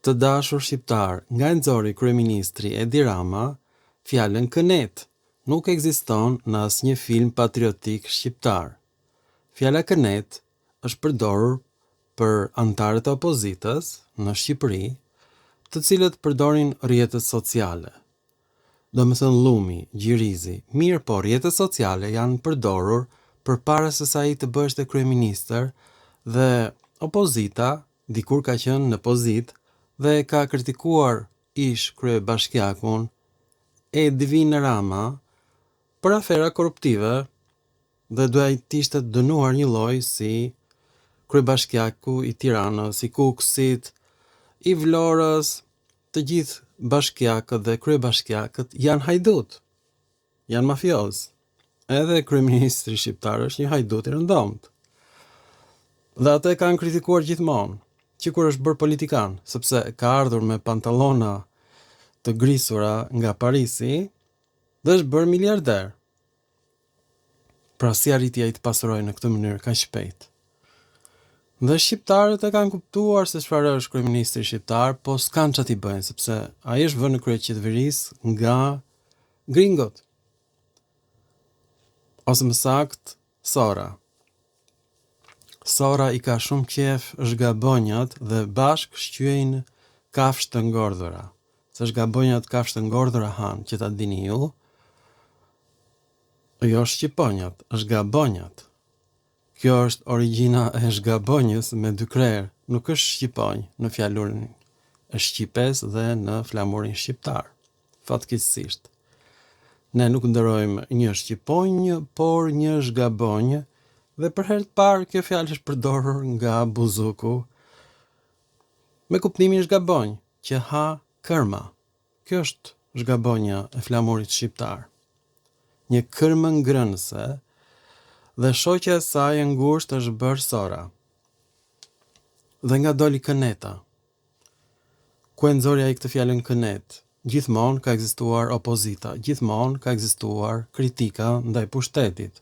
Të dashur shqiptar, nga nxori kryeministri Edi Rama fjalën kënet. Nuk ekziston në asnjë film patriotik shqiptar. Fjala kënet është përdorur për anëtarët e opozitës në Shqipëri, të cilët përdorin rrjetet sociale. Domethënë llumi, gjirizi, mirë po rrjetet sociale janë përdorur përpara se sa ai të bëhej kryeministër dhe opozita dikur ka qenë në pozitë dhe ka kritikuar ish kryebashkiakun Edvin Rama për afera korruptive dhe duhet të ishte dënuar një lloj si kryebashkiaku i Tiranës, i Kukësit, i Vlorës, të gjithë bashkiakët dhe kryebashkiakët janë hajdut, janë mafios. Edhe kryeministri shqiptar është një hajdut i rëndomt. Dhe atë kanë kritikuar gjithmonë, që kur është bërë politikan, sepse ka ardhur me pantallona të grisura nga Parisi dhe është bërë miliarder. Pra si arriti ai të pasurojë në këtë mënyrë kaq shpejt. Dhe shqiptarët e kanë kuptuar se çfarë është kryeministri shqiptar, po s'kan ç'a t'i bëjnë, sepse ai është vënë në krye qeverisë nga gringot. Ose më sakt, Sora. Sora i ka shumë qef zhgabonjat dhe bashk shqyejnë kafshë të ngordhura. Se zhgabonjat kafshë të ngordhura han, që ta dini ju. Jo shqiponjat, zhgabonjat. Kjo është origjina e zhgabonjës me dy krerë, nuk është shqiponj në fjalurin e shqipes dhe në flamurin shqiptar. Fatkeqësisht. Ne nuk ndërojmë një shqiponj, por një zhgabonj, dhe për herë të parë kjo fjalë është përdorur nga Buzuku me kuptimin zhgabonj, që ha kërma. Kjo është zhgabonja e flamurit shqiptar. Një kërmë ngrënëse dhe shoqja e saj e ngushtë është bërë Sora. Dhe nga doli këneta. Ku e nxori ai këtë fjalën kënet? Gjithmonë ka ekzistuar opozita, gjithmonë ka ekzistuar kritika ndaj pushtetit.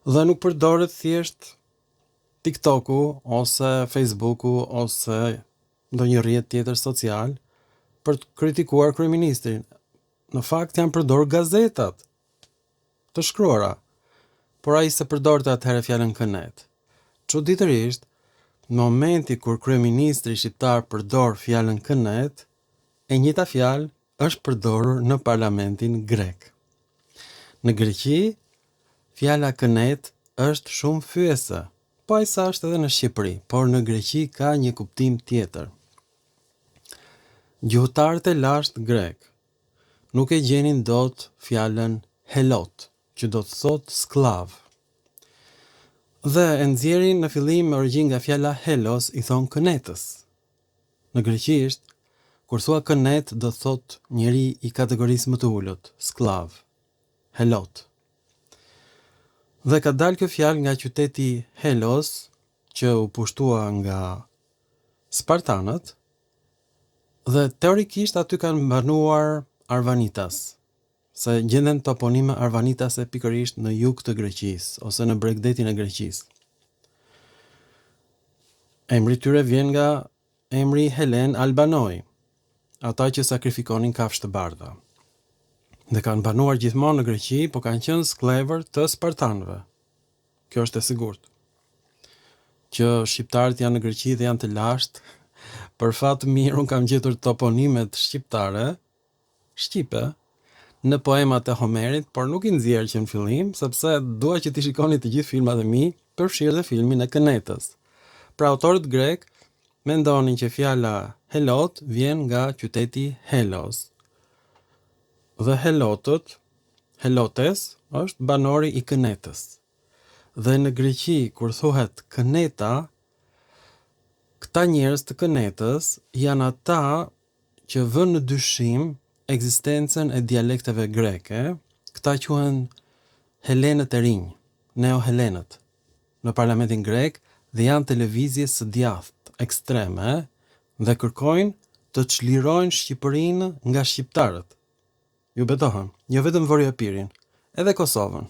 Dhe nuk përdoret thjesht TikToku ose Facebooku ose ndonjë rrjet tjetër social për të kritikuar kryeministrin. Në fakt janë përdorur gazetat të shkruara, por ai se përdorte atëherë fjalën kënet. Çuditërisht, në momenti kur kryeministri shqiptar përdor fjalën kënet, e njëjta fjalë është përdorur në parlamentin grek. Në Greqi, fjala kënet është shumë fyese, po ai sa është edhe në Shqipëri, por në Greqi ka një kuptim tjetër. Gjuhëtarët e lashtë grek nuk e gjenin dot fjalën helot, që do të thotë sklav. Dhe e nxjerrin në fillim me origjinë nga fjala helos i thon kënetës. Në greqisht, kur thua kënet do të thotë njeri i kategorisë më të ulët, sklav, helot. Dhe ka dalë kjo fjalë nga qyteti Helos, që u pushtua nga spartanët, dhe teorikisht aty kanë banuar Arvanitas, se gjenden toponime Arvanitase pikërisht në jug të Greqisë, ose në bregdetin e Greqisë. Emri tyre vjen nga emri Helen Albanoi, ata që sakrifikonin kafshë të bardha. Dhe kanë banuar gjithmonë në Greqi, po kanë qenë sklever të spartanëve. Kjo është e sigurt. Që shqiptarët janë në Greqi dhe janë të lashtë, për fat mirë unë kam gjetur toponimet shqiptare, shqipe, në poemat e Homerit, por nuk i nxjerr që në fillim, sepse dua që t'i shikoni të gjithë filmat e mi, përfshirë dhe filmin e kënetës. Pra autorët grek mendonin që fjala helot vjen nga qyteti Helos. Dhe helotët, helotes, është banori i kënetës. Dhe në Greqi, kur thuhet këneta, këta njerëz të kënetës janë ata që vënë në dyshim ekzistencën e dialekteve greke, këta quhen Helenët e rinj, neo-Helenët, në parlamentin grek dhe janë të lëvizjes së djathtë, ekstreme, dhe kërkojnë të çlirojnë Shqipërinë nga shqiptarët. Ju betohen, jo vetëm Vorjopirin, edhe Kosovën.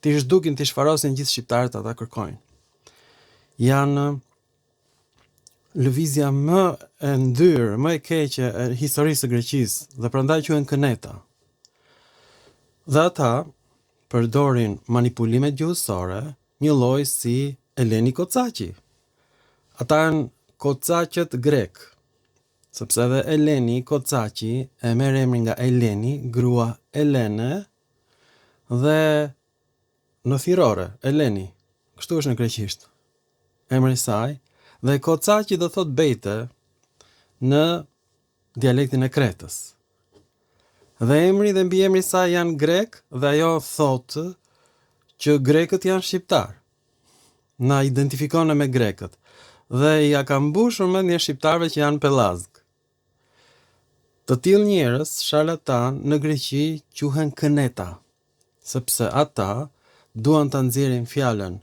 Ti zhdukin, ti shfarosin gjithë shqiptarët ata kërkojnë. Janë lëvizja më e ndyrë, më e keqe e historisë së Greqisë dhe prandaj quhen këneta. Dhe ata përdorin manipulimet gjuhësore, një lloj si Eleni Kocaqi. Ata janë Kocaqët grek, sepse edhe Eleni Kocaqi e merr emrin nga Eleni, grua Elene, dhe në thirrore, Eleni, kështu është në greqisht, emri i saj, dhe Kocaqi do thot bejte në dialektin e Kretës. Dhe emri dhe mbiemri i saj janë grek dhe ajo thotë që grekët janë shqiptar. Na identifikon me grekët dhe ja ka mbushur mendjen shqiptarëve që janë pellazg. Të tillë njerëz sharlatan në Greqi quhen këneta, sepse ata duan ta nxjerrin fjalën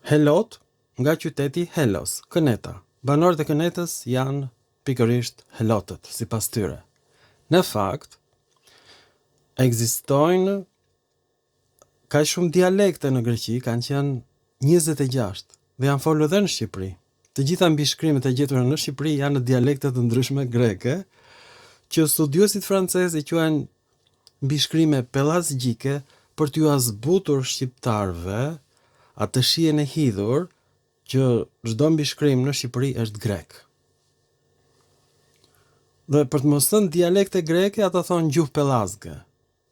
Helot nga qyteti Helos, këneta. Banorët e kënetës janë pikërisht helotët, sipas tyre. Në fakt, ekzistojnë ka shumë dialekte në Greqi, kanë qenë 26 dhe janë folur edhe në Shqipëri. Të gjitha mbishkrimet e gjetura në Shqipëri janë në dialekte të ndryshme greke, që studiuesit francezë i quajnë mbishkrime pellazgjike për t'ju zbutur shqiptarëve atë shijen e hidhur që çdo mbishkrim në Shqipëri është grek. Dhe për të mos thënë dialekte greke, ata thonë gjuhë pellazge,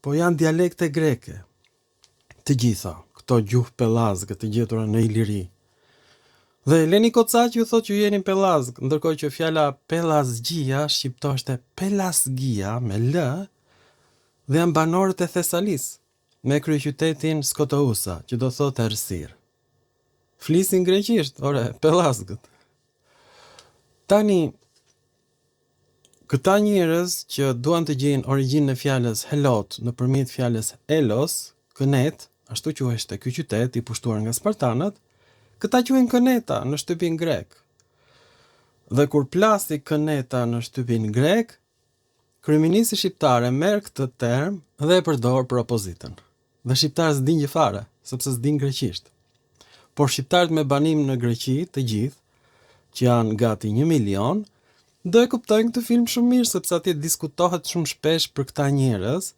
po janë dialekte greke. Të gjitha këto gjuhë pellazge të gjetura në Iliri. Dhe Eleni Kocaqi ju thotë që jeni pellazg, ndërkohë që fjala pellazgjia shqiptoheshte pelasgia me l dhe janë banorët e Thesalisë, me kryeqytetin Skotousa, që do thotë errësirë. Flisin greqisht, pellazgët. Tani këta njerëz që duan të gjejnë origjinën e fjalës helot nëpërmjet fjalës elos, kënet, ashtu quheshte ky qytet i pushtuar nga spartanët, këta quhen këneta në shtypin grek. Dhe kur plasi këneta në shtypin grek, kryeministi shqiptare merr këtë term dhe e përdor për opozitën. Dhe shqiptarët s'din gjë fare, sepse s'din greqisht. Por shqiptarët me banim në Greqi, të gjithë, që janë gati 1 milion, do e kuptojnë këtë film shumë mirë, sepse atje diskutohet shumë shpesh për këta njerëz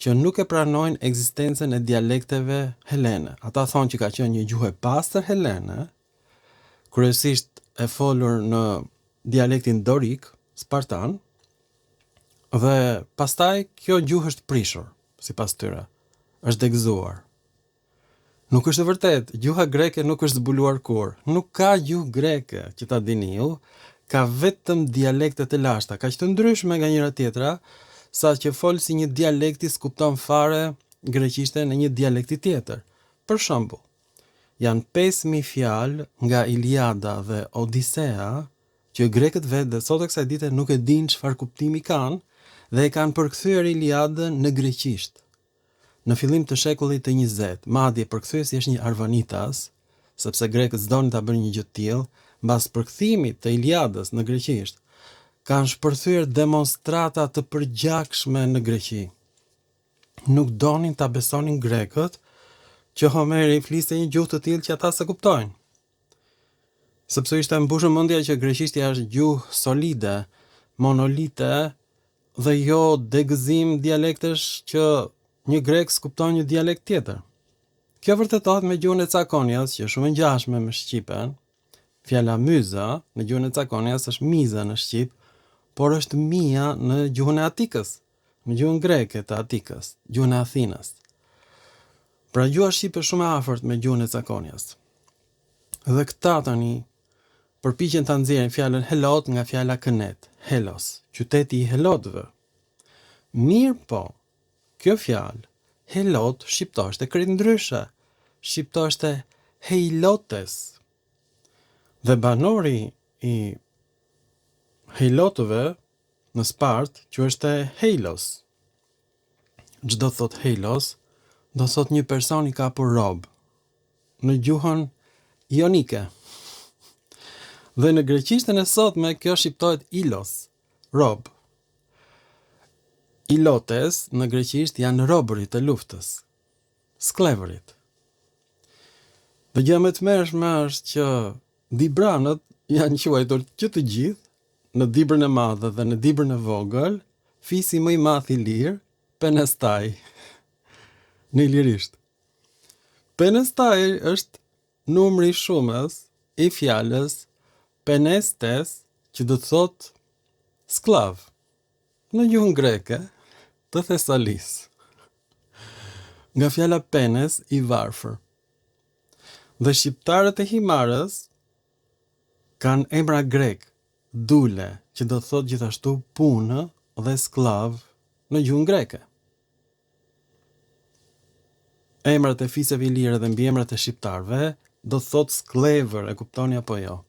që nuk e pranojnë ekzistencën e dialekteve helene. Ata thonë që ka qenë një gjuhë e pastër helene, kryesisht e folur në dialektin dorik, spartan, dhe pastaj kjo gjuhë është prishur, sipas tyre, është degëzuar. Nuk është e vërtet, gjuha greke nuk është zbuluar kur. Nuk ka gjuhë greke, që ta dini ju, ka vetëm dialekte të lashta, kaq të ndryshme nga njëra tjetra, sa që folë si një dialekti s'kupton fare greqishte në një dialekti tjetër. Për shembull, janë 5.000 fjalë nga Iliada dhe Odisea, që grekët vetë dhe sot e kësaj dite nuk e din çfarë kuptimi kanë dhe e kanë përkthyer Iliadën në greqisht. Në fillim të shekullit të 20, madje përkthyesi është një Arvanitas, sepse grekët s'donin ta bënin një gjë të tillë, mbas përkthimit të Iliadës në greqisht, kanë shpërthyer demonstrata të përgjakshme në Greqi. Nuk donin ta besonin grekët që Homeri fliste një gjuhë të tillë që ata se kuptojnë. Sepse ishte mbushur mendja që greqishtja është gjuhë solide, monolite dhe jo degëzim dialektesh që një grek s'kupton një dialekt tjetër. Kjo vërtetohet me gjuhën e Cakonias, që është shumë e ngjashme me shqipen. Fjala myza në gjuhën e Cakonias është miza në shqip, por është mia në gjuhën e Atikës, në gjuhën greke të Atikës, gjuhën e Athinës. Pra gjuha shqipe është shumë e afërt me gjuhën e Cakonias. Dhe këta tani përpiqen ta nxjerrin fjalën helot nga fjala kënet, Helos, qyteti i helotëve. Mirë po, kjo fjalë helot shqiptoheshte krejt ndryshe, shqiptoheshte heilotes. Dhe banori i Helotëve në Spartë quheshte Heilos. Çdo thot Heilos, do thot një person i kapur rob në gjuhën ionike. Dhe në greqishtën e sotme kjo shqiptohet Ilos, rob. Ilotes në greqisht janë robërit e luftës, sklevërit. Dhe gjë më të mërshme është që Dibranët janë quajtur që të gjithë në dibrën e madhe dhe në dibrën e vogël, fisi më i madh i lirë, penestai. Në ilirisht. Penestai është numri i shumës i fjalës penestes, që do të thotë sklav, në gjuhën greke të Thesalis. Nga fjala penes, i varfër. Dhe shqiptarët e Himarës kanë emra grek, dule, që do të thotë gjithashtu punë dhe sklav në gjuhën greke. Emrat e fisëve lirë dhe mbiemrat e shqiptarëve do të thotë sklever, e kuptoni apo jo?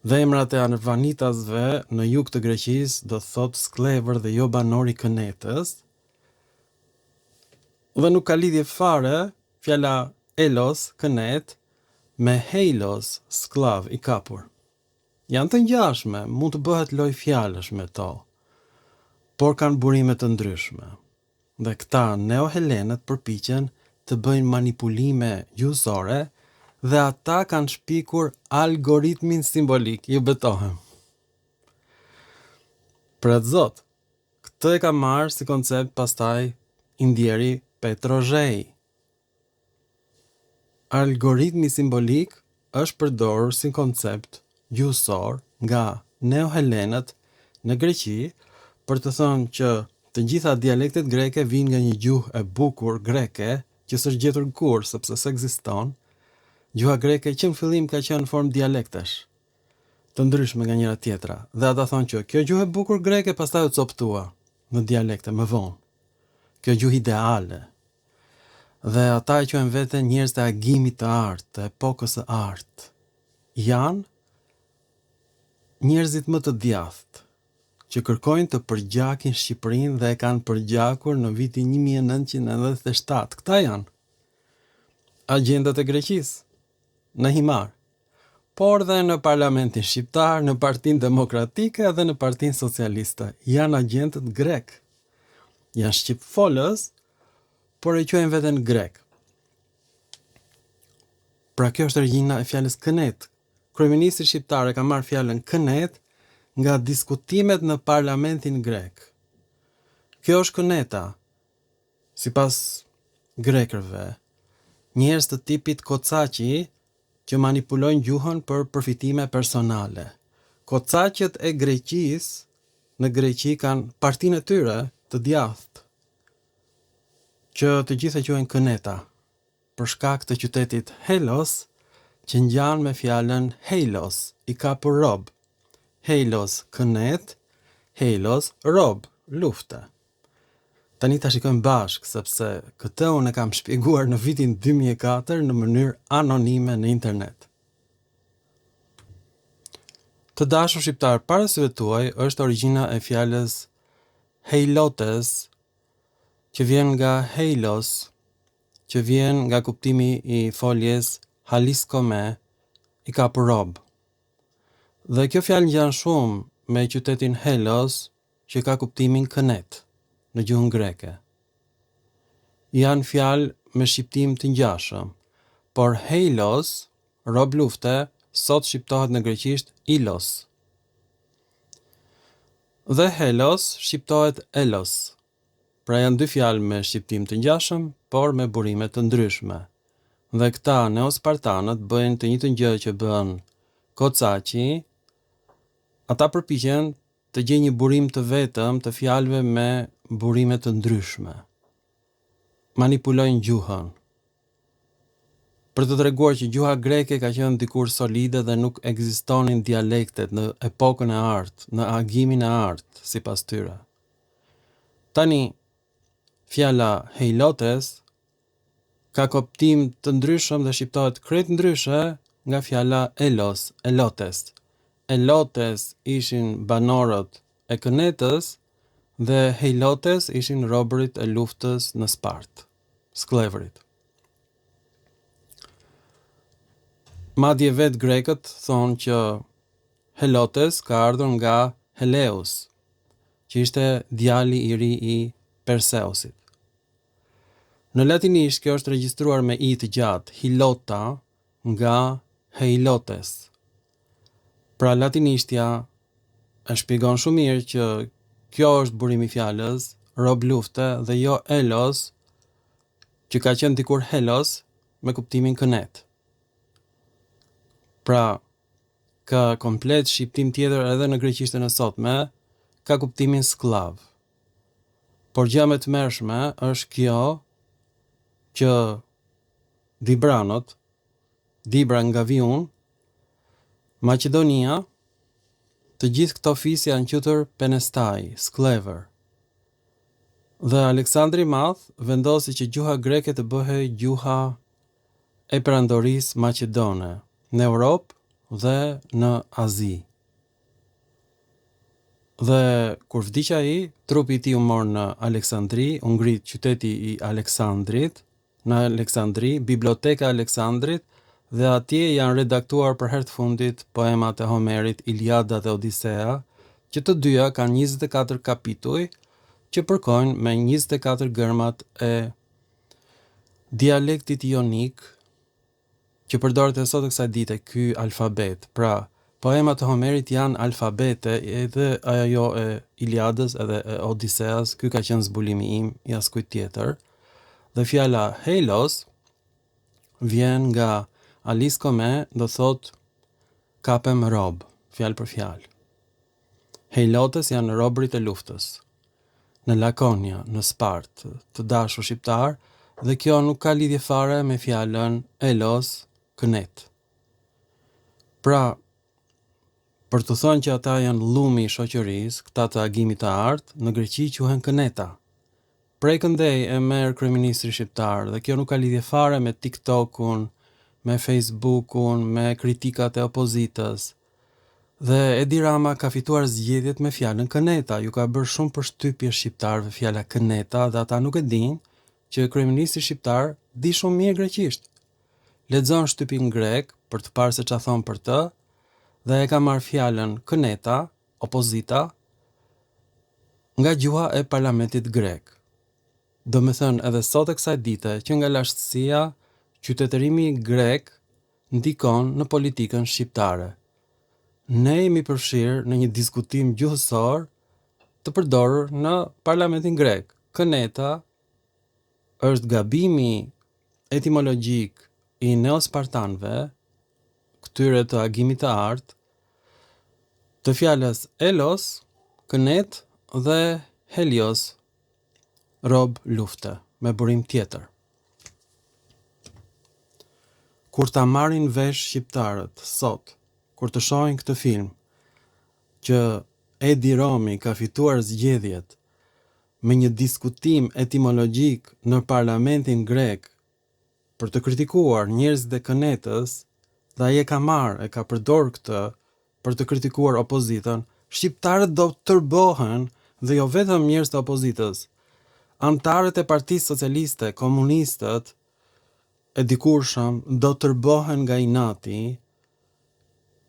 Dhe emrat e anvanitasve në jug të Greqisë do të thotë sklever dhe jo banor i kënetës. Dhe nuk ka lidhje fare fjala elos, kënet, me heilos, sklav i kapur. Janë të ngjashme, mund të bëhet loj fjalësh me to, por kanë burime të ndryshme. Dhe këta neo-helenët përpiqen të bëjnë manipulime gjuhësore dhe ata kanë shpikur algoritmin simbolik, ju betohem. Për atë zot, këtë e ka marrë si koncept pastaj i ndjeri Petrozhei. Algoritmi simbolik është përdorur si koncept gjuhësor nga neo-helenët në Greqi për të thënë që të gjitha dialektet greke vijnë nga një gjuhë e bukur greke që s'është gjetur kurrë sepse s'ekziston. Gjuha greke që në fillim ka qenë në formë dialektesh, të ndryshme nga njëra tjetra, dhe ata thonë që kjo gjuhë e bukur greke pastaj u coptua në dialekte më vonë. Kjo gjuhë ideale. Dhe ata e quajnë veten njerëz të agimit të artë, të epokës së artë. Janë njerëzit më të djathtë që kërkojnë të përgjakin Shqipërinë dhe e kanë përgjakur në vitin 1997. Këta janë agjendat e Greqisë në Himar, por dhe në parlamentin shqiptar, në Partinë Demokratike dhe në Partinë Socialiste. Janë agjentët grek. Janë shqipfolës, por e quajnë veten grek. Pra kjo është origjina e fjalës kënet. Kryeministri shqiptar e ka marrë fjalën kënet nga diskutimet në parlamentin grek. Kjo është këneta, sipas grekërve, njerëz të tipit Kocaqi që manipulojnë gjuhën për përfitime personale. Kocaqët e Greqisë në Greqi kanë partinë e tyre të djathtë, që të gjithë e quajnë këneta, për shkak të qytetit Helos, që ngjan me fjalën Heilos, i kapur rob. Heilos kënet, Heilos rob, lufte. Tani ta shikojmë bashkë, sepse këtë unë e kam shpjeguar në vitin 2004 në mënyrë anonime në internet. Të dashur shqiptar, para syve tuaj është origjina e fjalës heilotes, që vjen nga heilos, që vjen nga kuptimi i foljes haliskome, i kapur rob. Dhe kjo fjalë ngjan shumë me qytetin Helos, që ka kuptimin kënet në gjuhën greke. Janë fjalë me shqiptim të ngjashëm, por heilos, rob lufte, sot shqiptohet në greqisht ilos. Dhe Helos shqiptohet elos. Pra janë dy fjalë me shqiptim të ngjashëm, por me burime të ndryshme. Dhe këta neospartanët bëjnë të njëjtën gjë që bën Kocaqi. Ata përpiqen të gjejnë një burim të vetëm të fjalëve me burime të ndryshme. Manipulojnë gjuhën. Për të treguar që gjuha greke ka qenë dikur solide dhe nuk ekzistonin dialektet në epokën e artë, në agimin e artë, sipas tyre. Tani, fjala heilotes ka kuptim të ndryshëm dhe shqiptohet krejt ndryshe nga fjala elos, elotes. Elotes ishin banorët e kënetës dhe heilotes ishin robërit e luftës në Spartë, skleverit. Madje vetë grekët thonë që Helotes ka ardhur nga Heleus, që ishte djali i ri i Perseusit. Në latinisht kjo është regjistruar me i të gjatë, hilota nga heilotes. Pra latinishtja e shpjegon shumë mirë që kjo është burimi i fjalës rob lufte dhe jo elos, që ka qenë dikur helos me kuptimin kënet. Pra, ka komplet shqiptim tjetër edhe në greqishtën e sotme, ka kuptimin sklav. Por gjë më e tmerrshme është kjo që Dibranot, Dibra nga Viun, Maqedonia, të gjithë këto fisë janë qutur Penestai, sklever. Dhe Aleksandri i Madh vendosi që gjuha greke të bëhej gjuha e perandorisë maqedone në Europë dhe në Azi. Dhe kur vdiq ai, trupi i tij u mor në Aleksandri, u ngrit qyteti i Aleksandrit, në Aleksandri, biblioteka e Aleksandrit, dhe atje janë redaktuar për herë të fundit poemat e Homerit, Iliada dhe Odisea, që të dyja kanë 24 kapituj, që përkojnë me 24 gërmat e dialektit ionik, që përdoret e sot e kësaj dite ky alfabet. Pra, poemat e Homerit janë alfabete, edhe ajo e Iliadës edhe e Odiseas, ky ka qenë zbulimi im i askujt tjetër. Dhe fjala Helos vjen nga Alice Kome, do thot kapem rob, fjalë për fjalë. Helotes janë robrit e luftës. Në Lakonia, në Spartë, të dashur shqiptar, dhe kjo nuk ka lidhje fare me fjalën elos, kënet. Pra, për të thënë që ata janë llumi i shoqërisë, këta të agimit të artë, në greqi quhen këneta. Prej këndej e merr kryeministri shqiptar, dhe kjo nuk ka lidhje fare me TikTokun, me Facebookun, me kritikat e opozitës. Dhe Edi Rama ka fituar zgjedhjet me fjalën këneta, ju ka bërë shumë përshtypje shqiptarëve fjala këneta dhe ata nuk e dinë që kryeministri shqiptar di shumë mirë greqisht. Lexon shtypin grek për të parë se ç'a thon për të dhe e ka marrë fjalën këneta, opozita, nga gjuha e parlamentit grek. Do me thënë edhe sot e kësaj dite që nga lashtësia, qytetërimi grek ndikon në politikën shqiptare. Ne jemi përfshirë në një diskutim gjuhësor të përdorur në parlamentin grek. Këneta është gabimi etimologjik i neospartanëve, këtyre të agimit të artë, të fjalës elos, kënet dhe helios, rob lufte, me burim tjetër. Kur ta marrin vesh shqiptarët sot, kur të shohin këtë film, që Edi Rami ka fituar zgjedhjet me një diskutim etimologjik në parlamentin grek për të kritikuar njerëzit e kënetës, dhe ai e ka marrë, e ka përdor këtë për të kritikuar opozitën, shqiptarët do të tërbohen dhe jo vetëm njerëz të opozitës. Antarët e Partisë Socialiste, komunistët e dikurshëm do të tërbohen nga inati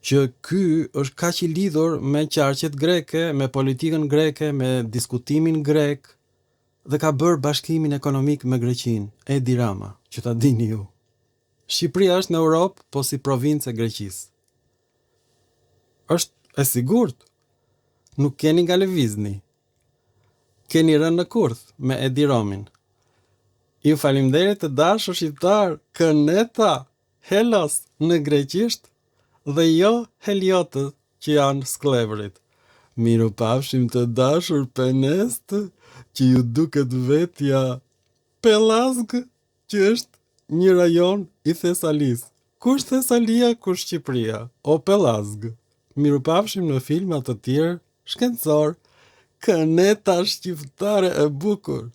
që ky është kaq i lidhur me qarqet greke, me politikën greke, me diskutimin grek dhe ka bërë bashkimin ekonomik me Greqinë, Edi Rama, që ta dini ju. Shqipëria është në Europë, po si provincë e Greqisë. Është e sigurt. Nuk keni nga lëvizni. Keni rënë në kurth me Edi Ramin. Ju faleminderit të dashur shqiptar, këneta, helos në greqisht, dhe jo heliotët që janë sklevrit. Miru pafshim të dashur penest, që ju duket vetja Pelazg, që është një rajon i Thesalis. Kush Thesalia, kush Shqipëria? O Pelazg. Miru pafshim në filmat të tjerë shkencor, këneta shqiptare e bukur.